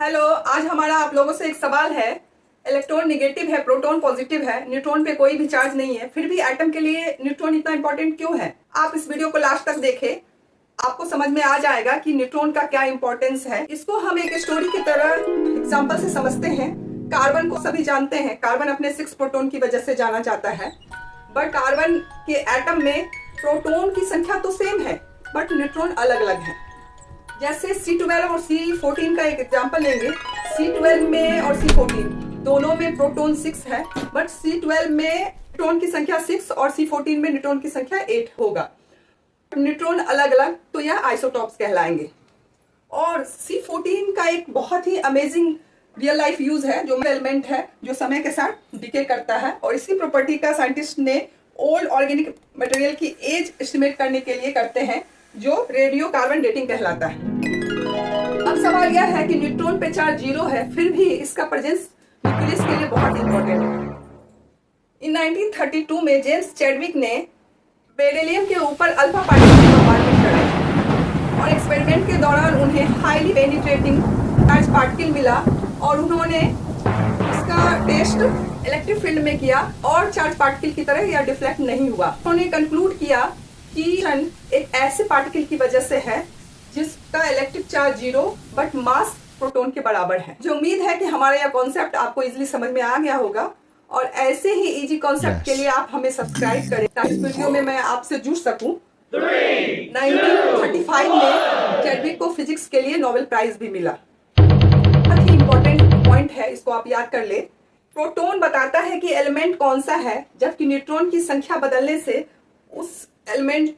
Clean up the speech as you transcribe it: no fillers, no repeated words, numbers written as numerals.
Hello, आज हमारा आप लोगों से एक सवाल है। इलेक्ट्रॉन निगेटिव है, प्रोटॉन पॉजिटिव है, न्यूट्रॉन पे कोई भी चार्ज नहीं है, फिर भी एटम के लिए न्यूट्रॉन इतना इंपॉर्टेंट क्यों है? आप इस वीडियो को लास्ट तक देखें, आपको समझ में आ जाएगा कि न्यूट्रॉन का क्या इंपॉर्टेंस है। इसको हम एक स्टोरी की तरह एग्जाम्पल से समझते हैं। कार्बन को सभी जानते हैं, कार्बन अपने 6 प्रोटॉन की वजह से जाना जाता है। बट कार्बन के एटम में प्रोटॉन की संख्या तो सेम है, बट न्यूट्रॉन अलग अलग है। जैसे C12 और C14 का एक एग्जांपल लेंगे। C12 में और C14 दोनों में प्रोटॉन 6 है, बट C12 में न्यूट्रॉन की संख्या 6 और C14 में न्यूट्रॉन की संख्या 8 होगा। न्यूट्रॉन अलग अलग, तो यह आइसोटॉप्स कहलाएंगे। और C14 का एक बहुत ही अमेजिंग रियल लाइफ यूज है, जो एलिमेंट है जो समय के साथ डिके करता है। और इसी प्रॉपर्टी का साइंटिस्ट ने ओल्ड ऑर्गेनिक मटेरियल की एज एस्टिमेट करने के लिए करते हैं, जो रेडियो कार्बन डेटिंग कहलाता है। अब सवाल यह है कि न्यूट्रॉन पे चार्ज 0 है, फिर भी इसका प्रेजेंस न्यूक्लियस के लिए बहुत इंपॉर्टेंट है। इन 1932 में जेम्स चैडविक ने बेरिलियम के ऊपर अल्फा पार्टिकल की बमबार्डमेंट कराई और एक्सपेरिमेंट के दौरान उन्हें हाईली पेनिट्रेटिंग चार्ज पार्टिकल मिला और उन्होंने इसका टेस्ट इलेक्ट्रिक फील्ड में किया और चार्ज पार्टिकल की तरह यह डिफ्लेक्ट नहीं हुआ। उन्होंने कंक्लूड किया कि एक ऐसे पार्टिकल की वजह से है जिसका electric charge 0 but mass proton के बराबर है। जो उम्मीद है कि हमारा यह कॉन्सेप्ट आपको इजीली समझ में आ गया होगा और ऐसे ही इजी कॉन्सेप्ट के लिए आप हमें सब्सक्राइब करें ताकि इस वीडियो में मैं आपसे जुड़ सकूं। 1935 में चैडविक को फिजिक्स के लिए नोबेल प्राइज भी मिला। बहुत ही इंपॉर्टेंट पॉइंट है, इसको आप याद कर ले। प्रोटॉन बताता है कि एलिमेंट कौन सा है, जबकि न्यूट्रॉन की संख्या बदलने से उस एलिमेंट